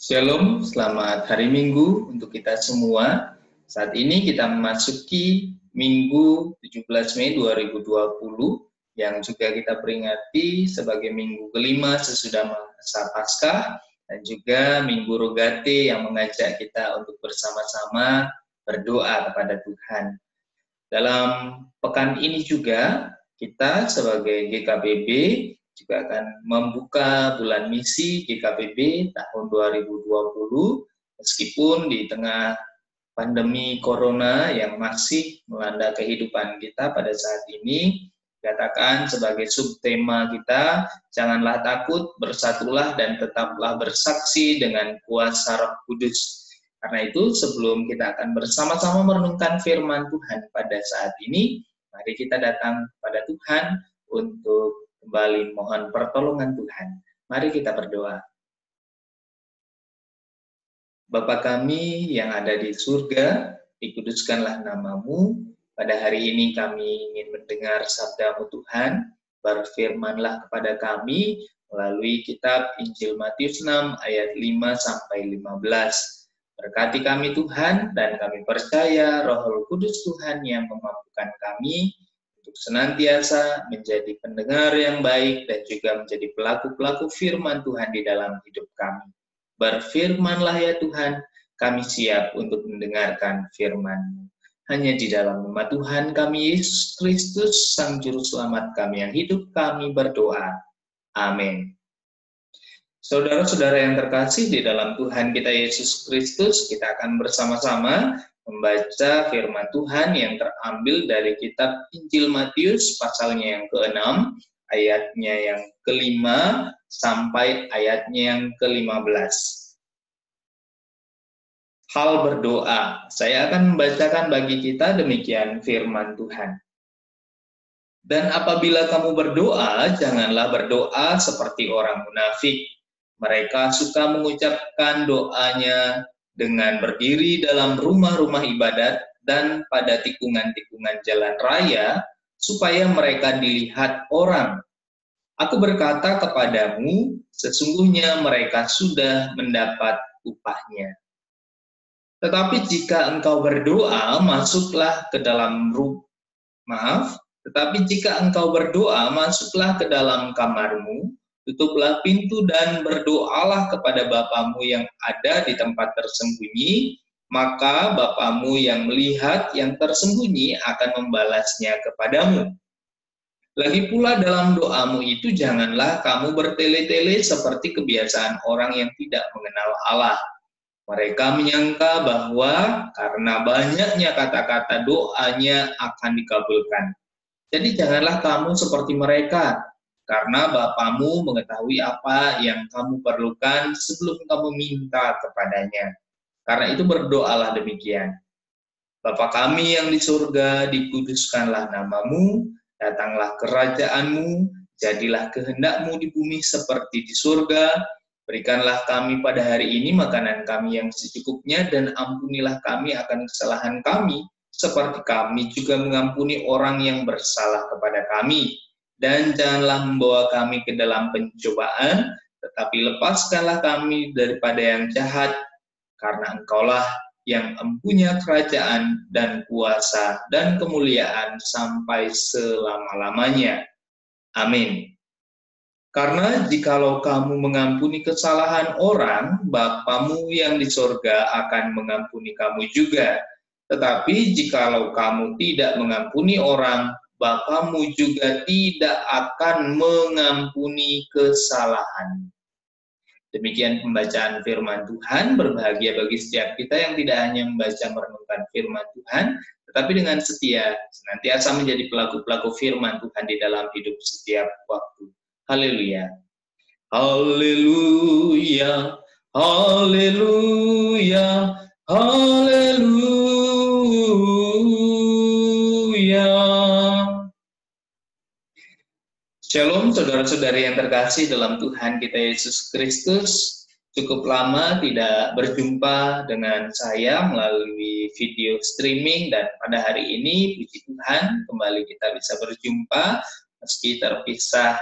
Shalom, selamat hari Minggu untuk kita semua. Saat ini kita memasuki Minggu 17 Mei 2020 yang juga kita peringati sebagai minggu kelima sesudah masa Paskah dan juga Minggu Rogate yang mengajak kita untuk bersama-sama berdoa kepada Tuhan. Dalam pekan ini juga kita sebagai GKBB juga akan membuka bulan misi GKBB tahun 2020 meskipun di tengah pandemi corona yang masih melanda kehidupan kita pada saat ini. Katakan sebagai subtema kita, janganlah takut, bersatulah dan tetaplah bersaksi dengan kuasa Roh Kudus. Karena itu sebelum kita akan bersama-sama merenungkan firman Tuhan pada saat ini, mari kita datang pada Tuhan untuk kembali mohon pertolongan Tuhan. Mari kita berdoa. Bapa kami yang ada di surga, dikuduskanlah namamu. Pada hari ini kami ingin mendengar sabda-Mu Tuhan, berfirmanlah kepada kami melalui kitab Injil Matius 6 ayat 5-15. Berkati kami Tuhan, dan kami percaya Roh Kudus Tuhan yang memampukan kami untuk senantiasa menjadi pendengar yang baik dan juga menjadi pelaku-pelaku firman Tuhan di dalam hidup kami. Berfirmanlah ya Tuhan, kami siap untuk mendengarkan firman-Mu. Hanya di dalam nama Tuhan kami Yesus Kristus, Sang Juru Selamat kami yang hidup, kami berdoa. Amin. Saudara-saudara yang terkasih di dalam Tuhan kita Yesus Kristus, kita akan bersama-sama membaca firman Tuhan yang terambil dari kitab Injil Matius pasalnya yang ke-6, ayatnya yang ke-5 sampai ayatnya yang ke-15. Hal berdoa. Saya akan membacakan bagi kita demikian firman Tuhan. Dan apabila kamu berdoa, janganlah berdoa seperti orang munafik. Mereka suka mengucapkan doanya dengan berdiri dalam rumah-rumah ibadat dan pada tikungan-tikungan jalan raya, supaya mereka dilihat orang. Aku berkata kepadamu, sesungguhnya mereka sudah mendapat upahnya. Tetapi jika engkau berdoa, masuklah ke dalam kamarmu, tutuplah pintu dan berdoalah kepada Bapamu yang ada di tempat tersembunyi, maka Bapamu yang melihat yang tersembunyi akan membalasnya kepadamu. Lagi pula dalam doamu itu janganlah kamu bertele-tele seperti kebiasaan orang yang tidak mengenal Allah. Mereka menyangka bahwa karena banyaknya kata-kata doanya akan dikabulkan. Jadi janganlah kamu seperti mereka, karena Bapamu mengetahui apa yang kamu perlukan sebelum kamu minta kepadanya. Karena itu berdoalah demikian. Bapa kami yang di surga, dikuduskanlah namamu, datanglah kerajaanmu, jadilah kehendakmu di bumi seperti di surga. Berikanlah kami pada hari ini makanan kami yang secukupnya, dan ampunilah kami akan kesalahan kami, seperti kami juga mengampuni orang yang bersalah kepada kami. Dan janganlah membawa kami ke dalam pencobaan, tetapi lepaskanlah kami daripada yang jahat, karena Engkaulah yang mempunyai kerajaan dan kuasa dan kemuliaan sampai selama-lamanya. Amin. Karena jikalau kamu mengampuni kesalahan orang, Bapamu yang di sorga akan mengampuni kamu juga. Tetapi jikalau kamu tidak mengampuni orang, Bapamu juga tidak akan mengampuni kesalahan. Demikian pembacaan firman Tuhan. Berbahagia bagi setiap kita yang tidak hanya membaca merenungkan firman Tuhan, tetapi dengan setia senantiasa menjadi pelaku-pelaku firman Tuhan di dalam hidup setiap waktu. Haleluya. Haleluya. Haleluya. Haleluya. Shalom saudara-saudari yang terkasih dalam Tuhan kita Yesus Kristus. Cukup lama tidak berjumpa dengan saya melalui video streaming, dan pada hari ini puji Tuhan kembali kita bisa berjumpa meski terpisah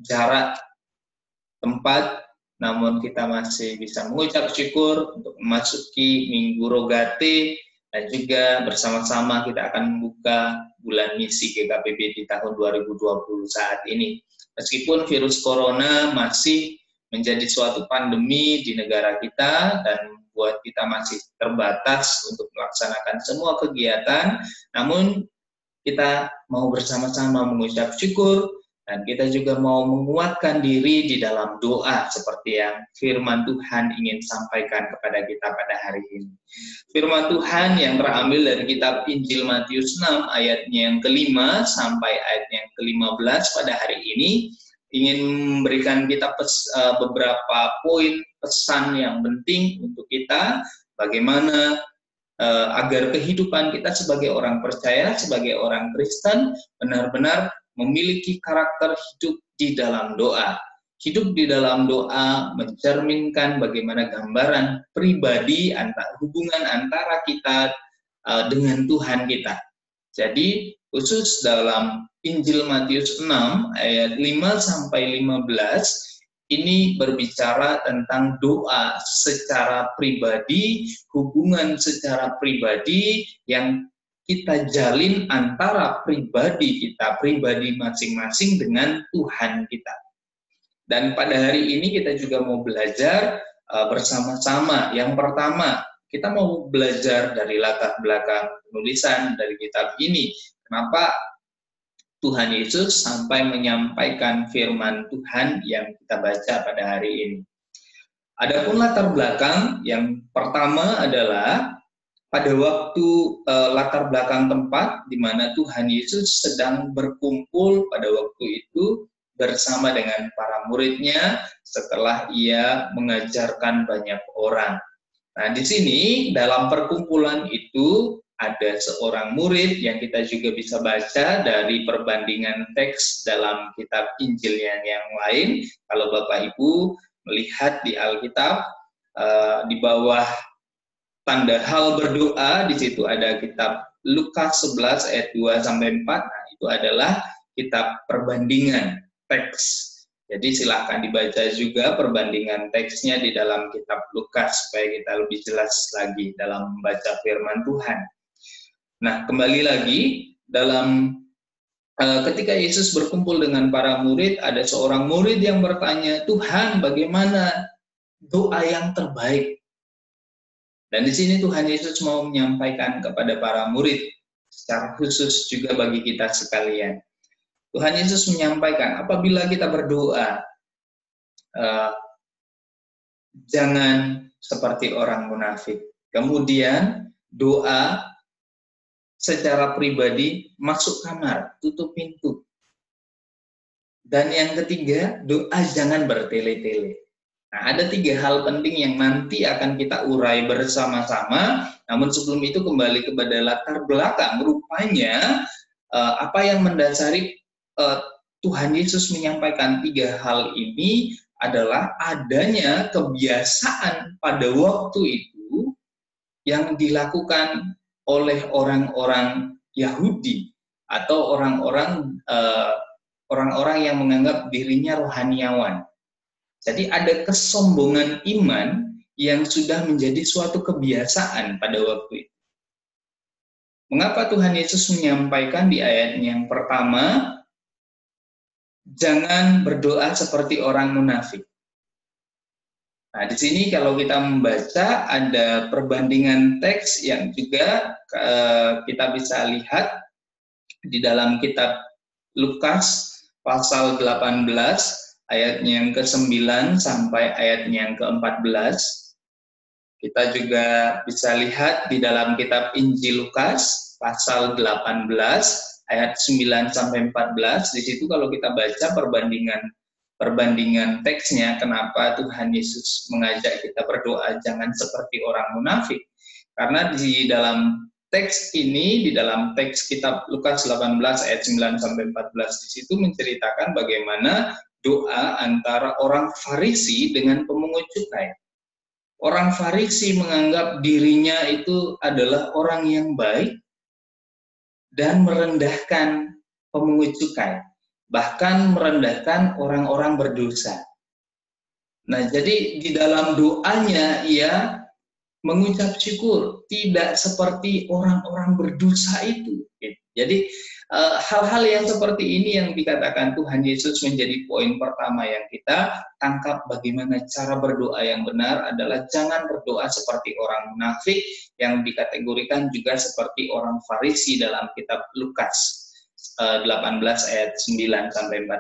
jarak tempat namun kita masih bisa mengucap syukur untuk memasuki Minggu Rogate, dan juga bersama-sama kita akan membuka bulan misi GKPB di tahun 2020 saat ini. Meskipun virus corona masih menjadi suatu pandemi di negara kita dan buat kita masih terbatas untuk melaksanakan semua kegiatan, namun kita mau bersama-sama mengucap syukur, dan kita juga mau menguatkan diri di dalam doa seperti yang firman Tuhan ingin sampaikan kepada kita pada hari ini. Firman Tuhan yang terambil dari kitab Injil Matius 6 ayatnya yang kelima sampai ayatnya yang ke-15 pada hari ini ingin memberikan kita beberapa poin pesan yang penting untuk kita, bagaimana agar kehidupan kita sebagai orang percaya, sebagai orang Kristen, benar-benar memiliki karakter hidup di dalam doa. Hidup di dalam doa mencerminkan bagaimana gambaran pribadi, hubungan antara kita dengan Tuhan kita. Jadi khusus dalam Injil Matius 6 ayat 5-15 ini berbicara tentang doa secara pribadi, hubungan secara pribadi yang kita jalin antara pribadi kita, pribadi masing-masing dengan Tuhan kita. Dan pada hari ini kita juga mau belajar bersama-sama. Yang pertama, kita mau belajar dari latar belakang penulisan dari kitab ini. Kenapa Tuhan Yesus sampai menyampaikan firman Tuhan yang kita baca pada hari ini. Adapun latar belakang yang pertama adalah pada waktu latar belakang tempat di mana Tuhan Yesus sedang berkumpul pada waktu itu bersama dengan para muridnya setelah ia mengajarkan banyak orang. Nah, di sini dalam perkumpulan itu ada seorang murid yang kita juga bisa baca dari perbandingan teks dalam kitab Injil yang lain. Kalau Bapak Ibu melihat di Alkitab, di bawah tanda hal berdoa, di situ ada kitab Lukas 11 ayat 2-4. Nah, itu adalah kitab perbandingan teks. Jadi silahkan dibaca juga perbandingan teksnya di dalam kitab Lukas supaya kita lebih jelas lagi dalam membaca firman Tuhan. Nah, kembali lagi dalam ketika Yesus berkumpul dengan para murid, ada seorang murid yang bertanya, "Tuhan, bagaimana doa yang terbaik?" Dan di sini Tuhan Yesus mau menyampaikan kepada para murid, secara khusus juga bagi kita sekalian. Tuhan Yesus menyampaikan, apabila kita berdoa, jangan seperti orang munafik. Kemudian doa secara pribadi, masuk kamar, tutup pintu. Dan yang ketiga, doa jangan bertele-tele. Nah, ada 3 hal penting yang nanti akan kita urai bersama-sama. Namun sebelum itu kembali kepada latar belakang. Rupanya apa yang mendasari Tuhan Yesus menyampaikan 3 hal ini adalah adanya kebiasaan pada waktu itu yang dilakukan oleh orang-orang Yahudi atau orang-orang yang menganggap dirinya rohaniawan. Jadi ada kesombongan iman yang sudah menjadi suatu kebiasaan pada waktu itu. Mengapa Tuhan Yesus menyampaikan di ayat yang pertama, jangan berdoa seperti orang munafik. Nah, di sini kalau kita membaca ada perbandingan teks yang juga kita bisa lihat di dalam kitab Lukas pasal 18 ayatnya yang ke-9 sampai ayatnya yang ke-14. Kita juga bisa lihat di dalam kitab Injil Lukas pasal 18 ayat 9 sampai 14. Di situ kalau kita baca perbandingan teksnya, kenapa Tuhan Yesus mengajak kita berdoa jangan seperti orang munafik. Karena di dalam teks ini, di dalam teks kitab Lukas 18 ayat 9 sampai 14 di situ menceritakan bagaimana doa antara orang Farisi dengan pemungut cukai. Orang Farisi menganggap dirinya itu adalah orang yang baik dan merendahkan pemungut cukai, bahkan merendahkan orang-orang berdosa. Nah, jadi di dalam doanya ia mengucap syukur, tidak seperti orang-orang berdosa itu. Jadi hal-hal yang seperti ini yang dikatakan Tuhan Yesus menjadi poin pertama yang kita tangkap. Bagaimana cara berdoa yang benar adalah jangan berdoa seperti orang munafik yang dikategorikan juga seperti orang Farisi dalam kitab Lukas 18 ayat 9 sampai 14.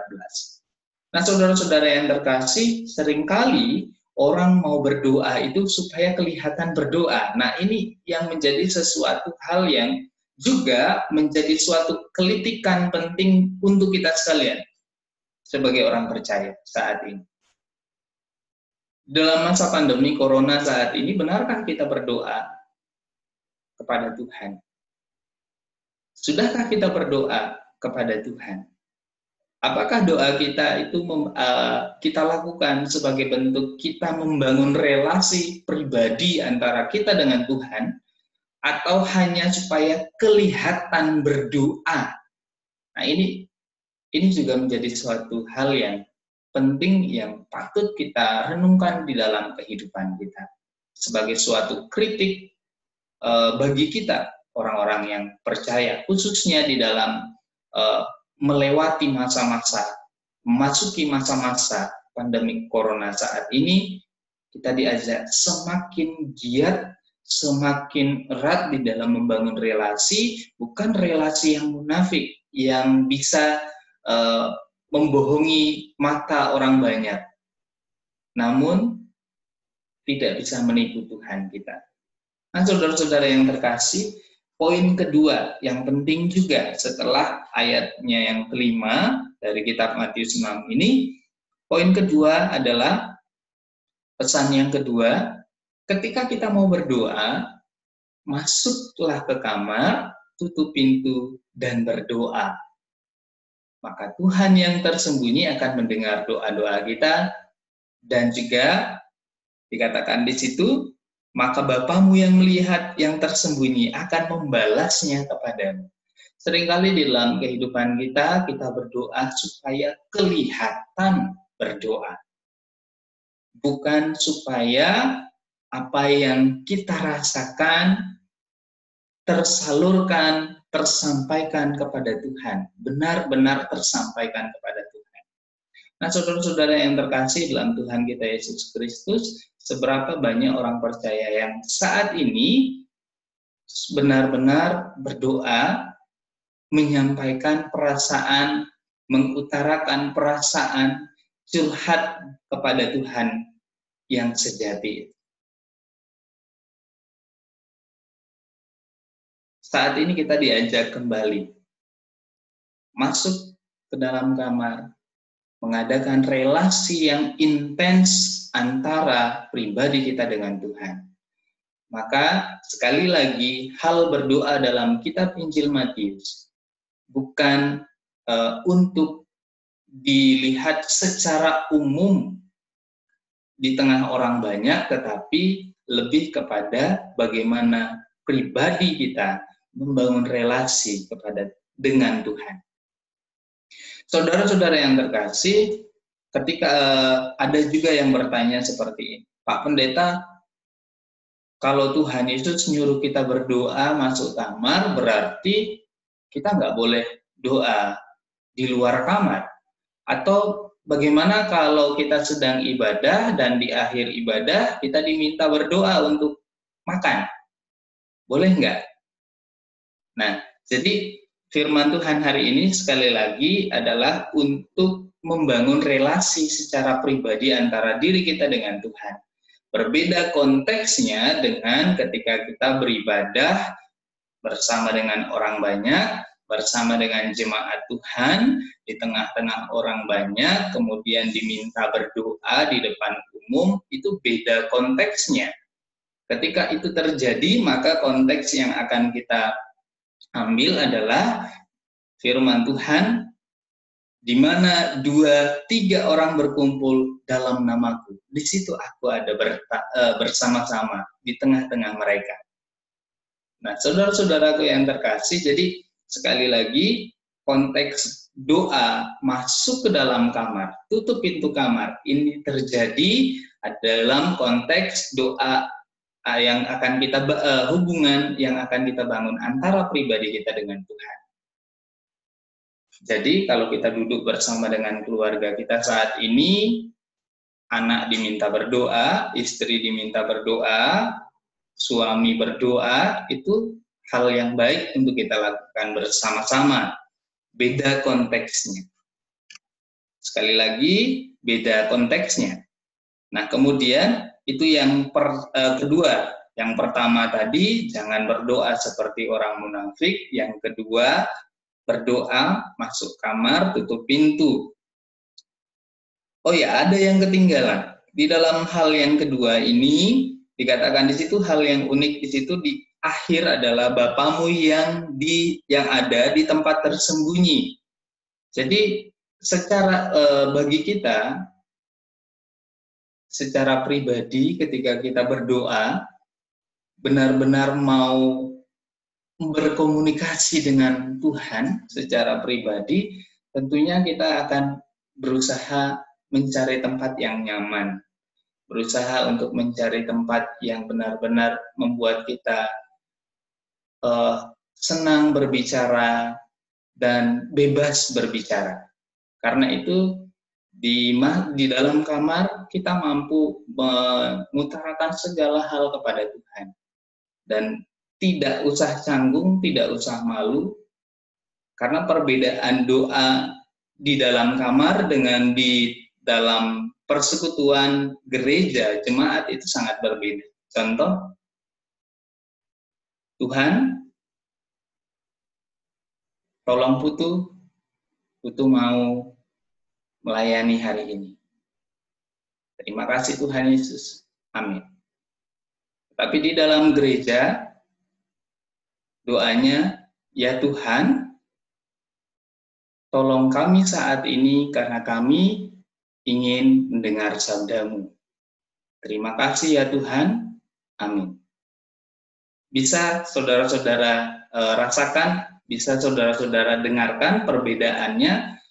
Nah, saudara-saudara yang terkasih, seringkali orang mau berdoa itu supaya kelihatan berdoa. Nah, ini yang menjadi sesuatu hal yang juga menjadi suatu kritikan penting untuk kita sekalian sebagai orang percaya saat ini. Dalam masa pandemi corona saat ini, benarkah kita berdoa kepada Tuhan? Sudahkah kita berdoa kepada Tuhan? Apakah doa kita itu kita lakukan sebagai bentuk kita membangun relasi pribadi antara kita dengan Tuhan, atau hanya supaya kelihatan berdoa? Nah, ini juga menjadi suatu hal yang penting yang patut kita renungkan di dalam kehidupan kita sebagai suatu kritik bagi kita orang-orang yang percaya, khususnya di dalam melewati masa-masa, memasuki masa-masa pandemi corona saat ini. Kita diajak semakin giat, semakin erat di dalam membangun relasi, bukan relasi yang munafik, yang bisa membohongi mata orang banyak, namun tidak bisa menipu Tuhan kita. Nah, saudara-saudara yang terkasih, poin kedua yang penting juga setelah ayatnya yang kelima dari kitab Matius 6 ini, poin kedua adalah pesan yang kedua, ketika kita mau berdoa, masuklah ke kamar, tutup pintu, dan berdoa. Maka Tuhan yang tersembunyi akan mendengar doa-doa kita, dan juga dikatakan di situ, maka Bapamu yang melihat yang tersembunyi akan membalasnya kepadamu. Seringkali di dalam kehidupan kita, kita berdoa supaya kelihatan berdoa. Bukan supaya apa yang kita rasakan tersalurkan, tersampaikan kepada Tuhan. Benar-benar tersampaikan kepada Tuhan. Nah, saudara-saudara yang terkasih dalam Tuhan kita Yesus Kristus, seberapa banyak orang percaya yang saat ini benar-benar berdoa, menyampaikan perasaan, mengutarakan perasaan, curhat kepada Tuhan yang sejati. Saat ini kita diajak kembali masuk ke dalam kamar, mengadakan relasi yang intens antara pribadi kita dengan Tuhan. Maka sekali lagi, hal berdoa dalam kitab Injil Matius bukan untuk dilihat secara umum di tengah orang banyak, tetapi lebih kepada bagaimana pribadi kita membangun relasi dengan Tuhan. Saudara-saudara yang terkasih, ketika ada juga yang bertanya seperti ini, Pak Pendeta, kalau Tuhan Yesus nyuruh kita berdoa masuk kamar, berarti kita nggak boleh doa di luar kamar? Atau bagaimana kalau kita sedang ibadah dan di akhir ibadah kita diminta berdoa untuk makan? Boleh nggak? Nah, jadi firman Tuhan hari ini sekali lagi adalah untuk membangun relasi secara pribadi antara diri kita dengan Tuhan. Berbeda konteksnya dengan ketika kita beribadah bersama dengan orang banyak, bersama dengan jemaat Tuhan, di tengah-tengah orang banyak, kemudian diminta berdoa di depan umum, itu beda konteksnya. Ketika itu terjadi, maka konteks yang akan kita ambil adalah firman Tuhan, di mana 2-3 orang berkumpul dalam namaku, di situ aku ada bersama-sama di tengah-tengah mereka. Nah, saudara-saudaraku yang terkasih, jadi sekali lagi konteks doa masuk ke dalam kamar, tutup pintu kamar, ini terjadi dalam konteks doa yang akan kita hubungan yang akan kita bangun antara pribadi kita dengan Tuhan. Jadi kalau kita duduk bersama dengan keluarga kita saat ini, anak diminta berdoa, istri diminta berdoa, suami berdoa, itu hal yang baik untuk kita lakukan bersama-sama. Beda konteksnya. Sekali lagi, beda konteksnya. Nah, kemudian itu yang kedua. Yang pertama tadi, jangan berdoa seperti orang munafik. Yang kedua, berdoa, masuk kamar, tutup pintu. Oh ya, ada yang ketinggalan. Di dalam hal yang kedua ini, dikatakan di situ hal yang unik di situ di akhir adalah Bapamu yang ada di tempat tersembunyi. Jadi secara bagi kita, secara pribadi ketika kita berdoa, benar-benar mau berkomunikasi dengan Tuhan secara pribadi, tentunya kita akan berusaha mencari tempat yang nyaman, berusaha untuk mencari tempat yang benar-benar membuat kita senang berbicara dan bebas berbicara. Karena itu di dalam kamar kita mampu mengutarakan segala hal kepada Tuhan. Dan tidak usah canggung, tidak usah malu, karena perbedaan doa di dalam kamar dengan di dalam persekutuan gereja, jemaat itu sangat berbeda. Contoh, Tuhan, tolong Putu mau melayani hari ini. Terima kasih Tuhan Yesus. Amin. Tapi di dalam gereja, doanya, ya Tuhan, tolong kami saat ini karena kami ingin mendengar sabda-Mu. Terima kasih ya Tuhan. Amin. Bisa saudara-saudara rasakan, bisa saudara-saudara dengarkan perbedaannya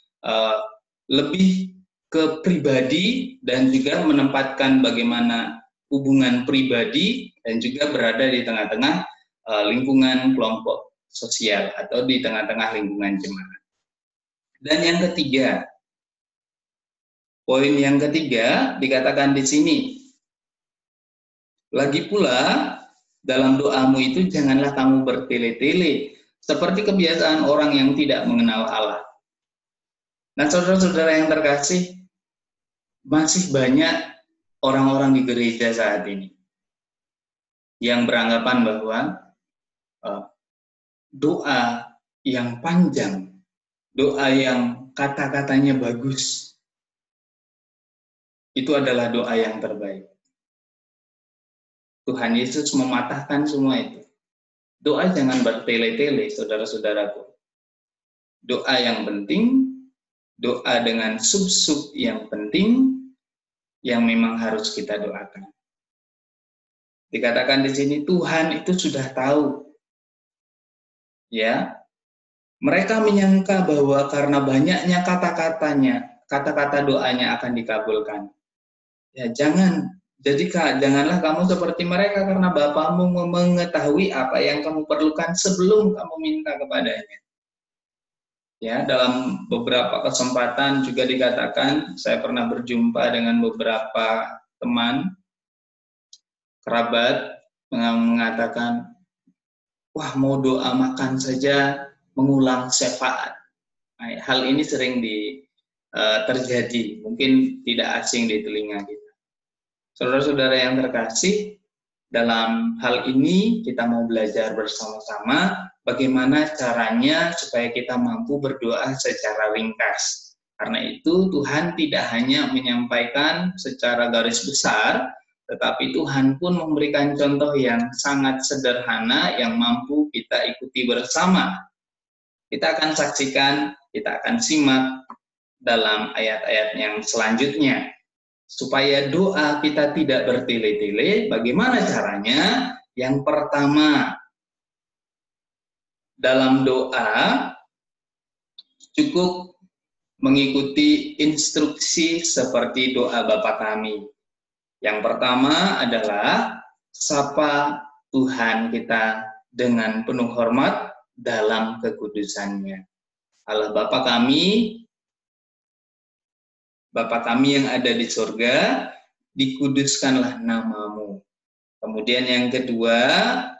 lebih ke pribadi dan juga menempatkan bagaimana hubungan pribadi dan juga berada di tengah-tengah lingkungan kelompok sosial atau di tengah-tengah lingkungan jemaat. Dan yang ketiga, poin yang ketiga dikatakan di sini, lagi pula dalam doamu itu janganlah kamu bertele-tele seperti kebiasaan orang yang tidak mengenal Allah. Nah, saudara-saudara yang terkasih, masih banyak orang-orang di gereja saat ini yang beranggapan bahwa doa yang panjang, doa yang kata-katanya bagus, itu adalah doa yang terbaik. Tuhan Yesus mematahkan semua itu. Doa jangan bertele-tele, saudara-saudaraku. Doa yang penting, doa dengan sub-sub yang penting, yang memang harus kita doakan. Dikatakan di sini, Tuhan itu sudah tahu. Ya, mereka menyangka bahwa karena banyaknya kata-katanya, kata-kata doanya akan dikabulkan. Ya, janganlah kamu seperti mereka karena Bapamu mengetahui apa yang kamu perlukan sebelum kamu minta kepadanya. Ya, dalam beberapa kesempatan juga dikatakan, saya pernah berjumpa dengan beberapa teman, kerabat, mengatakan, wah mau doa makan saja mengulang syafaat. Nah, hal ini sering terjadi, mungkin tidak asing di telinga kita. Saudara-saudara yang terkasih, dalam hal ini kita mau belajar bersama-sama bagaimana caranya supaya kita mampu berdoa secara ringkas. Karena itu Tuhan tidak hanya menyampaikan secara garis besar, tetapi Tuhan pun memberikan contoh yang sangat sederhana yang mampu kita ikuti bersama. Kita akan saksikan, kita akan simak dalam ayat-ayat yang selanjutnya. Supaya doa kita tidak bertele-tele, bagaimana caranya? Yang pertama, dalam doa cukup mengikuti instruksi seperti doa Bapa kami. Yang pertama adalah sapa Tuhan kita dengan penuh hormat dalam kekudusannya. Allah Bapa kami yang ada di surga, dikuduskanlah namamu. Kemudian yang kedua,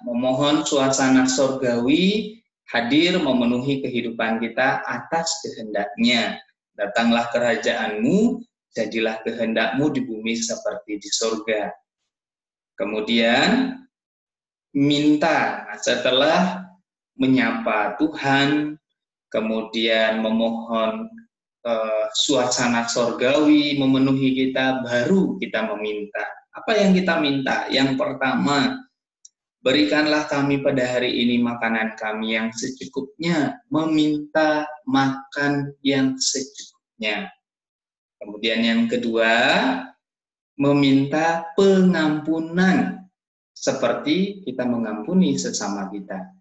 memohon suasana surgawi hadir memenuhi kehidupan kita atas kehendaknya. Datanglah kerajaanmu, jadilah kehendakmu di bumi seperti di surga. Kemudian minta, setelah menyapa Tuhan, kemudian memohon suasana surgawi memenuhi kita, baru kita meminta. Apa yang kita minta? Yang pertama, berikanlah kami pada hari ini makanan kami yang secukupnya, meminta makan yang secukupnya. Kemudian yang kedua, meminta pengampunan, seperti kita mengampuni sesama kita.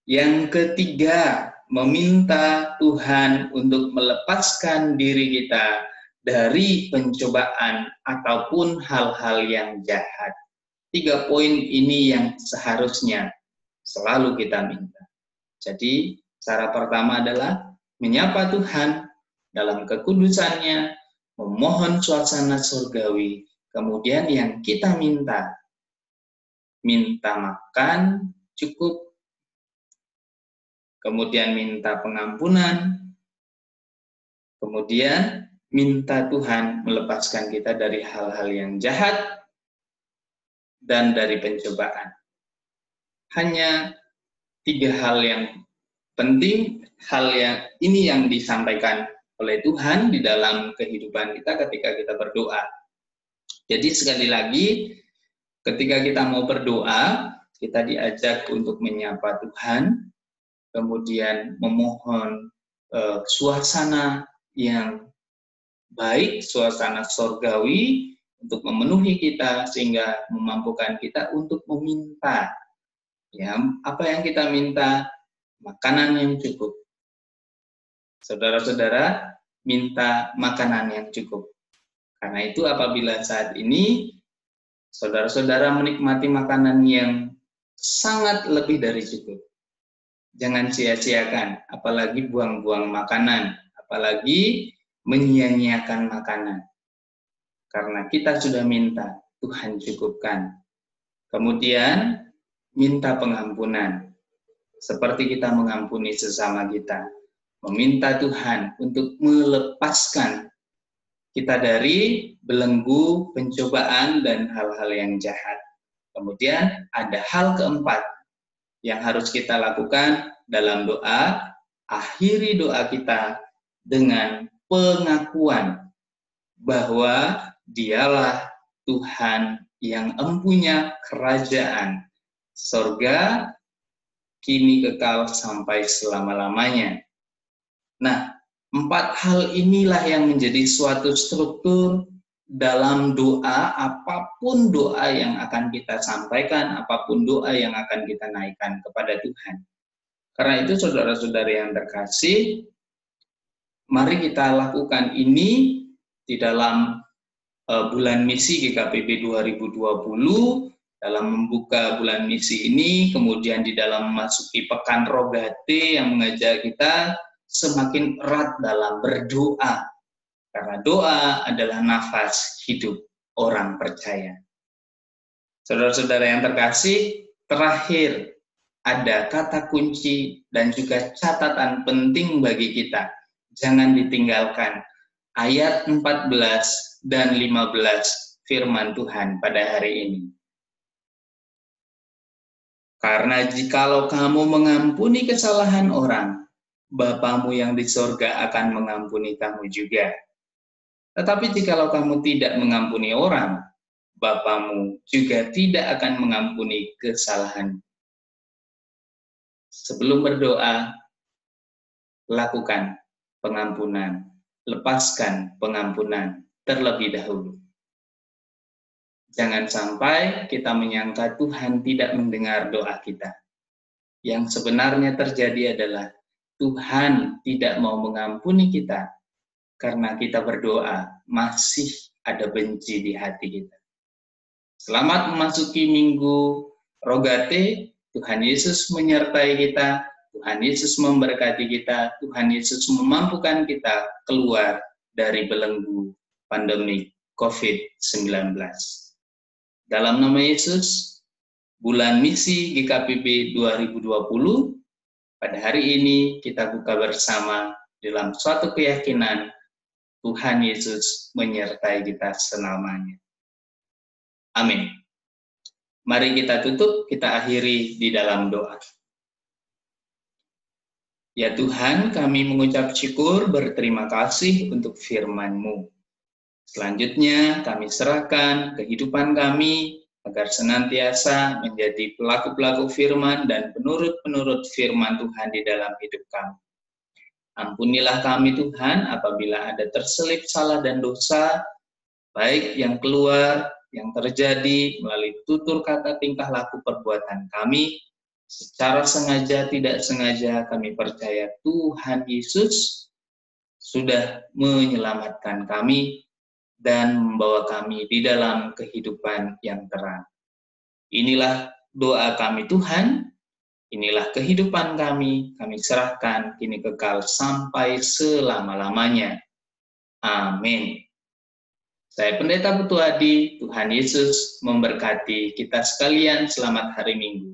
Yang ketiga, meminta Tuhan untuk melepaskan diri kita dari pencobaan ataupun hal-hal yang jahat. 3 poin ini yang seharusnya selalu kita minta. Jadi, cara pertama adalah menyapa Tuhan dalam kekudusannya, memohon suasana surgawi. Kemudian yang kita minta makan cukup, kemudian minta pengampunan, kemudian minta Tuhan melepaskan kita dari hal-hal yang jahat dan dari pencobaan. Hanya 3 hal yang penting, hal yang ini yang disampaikan oleh Tuhan di dalam kehidupan kita ketika kita berdoa. Jadi sekali lagi, ketika kita mau berdoa, kita diajak untuk menyapa Tuhan, kemudian memohon suasana yang baik, suasana surgawi untuk memenuhi kita sehingga memampukan kita untuk meminta. Ya, apa yang kita minta? Makanan yang cukup. Saudara-saudara, minta makanan yang cukup. Karena itu apabila saat ini saudara-saudara menikmati makanan yang sangat lebih dari cukup, jangan sia-siakan, apalagi buang-buang makanan, apalagi menyia-nyiakan makanan. Karena kita sudah minta, Tuhan cukupkan. Kemudian, minta pengampunan. Seperti kita mengampuni sesama kita. Meminta Tuhan untuk melepaskan kita dari belenggu, pencobaan, dan hal-hal yang jahat. Kemudian, ada hal keempat yang harus kita lakukan dalam doa. Akhiri doa kita dengan pengakuan bahwa Dialah Tuhan yang empunya kerajaan surga kini kekal sampai selama-lamanya. Nah, 4 hal inilah yang menjadi suatu struktur dalam doa, apapun doa yang akan kita sampaikan, apapun doa yang akan kita naikkan kepada Tuhan. Karena itu saudara-saudari yang terkasih, mari kita lakukan ini di dalam bulan misi GKPB 2020, dalam membuka bulan misi ini, kemudian di dalam memasuki Pekan Rogate yang mengajak kita semakin erat dalam berdoa. Karena doa adalah nafas hidup orang percaya. Saudara-saudara yang terkasih, terakhir ada kata kunci dan juga catatan penting bagi kita. Jangan ditinggalkan. Ayat 14 dan 15 firman Tuhan pada hari ini. Karena jikalau kamu mengampuni kesalahan orang, Bapamu yang di sorga akan mengampuni kamu juga. Tetapi jikalau kamu tidak mengampuni orang, Bapamu juga tidak akan mengampuni kesalahan. Sebelum berdoa, lakukan pengampunan. Lepaskan pengampunan terlebih dahulu. Jangan sampai kita menyangka Tuhan tidak mendengar doa kita. Yang sebenarnya terjadi adalah Tuhan tidak mau mengampuni kita karena kita berdoa, masih ada benci di hati kita. Selamat memasuki Minggu Rogate. Tuhan Yesus menyertai kita, Tuhan Yesus memberkati kita, Tuhan Yesus memampukan kita keluar dari belenggu pandemi COVID-19. Dalam nama Yesus, bulan misi GKPB 2020, pada hari ini kita buka bersama dalam suatu keyakinan Tuhan Yesus menyertai kita selamanya. Amin. Mari kita tutup, kita akhiri di dalam doa. Ya Tuhan, kami mengucap syukur, berterima kasih untuk firman-Mu. Selanjutnya kami serahkan kehidupan kami agar senantiasa menjadi pelaku-pelaku firman dan penurut-penurut firman Tuhan di dalam hidup kami. Ampunilah kami Tuhan apabila ada terselip salah dan dosa, baik yang keluar, yang terjadi melalui tutur kata, tingkah laku, perbuatan kami, secara sengaja, tidak sengaja. Kami percaya Tuhan Yesus sudah menyelamatkan kami dan membawa kami di dalam kehidupan yang terang. Inilah doa kami Tuhan, inilah kehidupan kami serahkan kini kekal sampai selama-lamanya. Amin. Saya Pendeta Putu Adi, Tuhan Yesus memberkati kita sekalian. Selamat hari Minggu.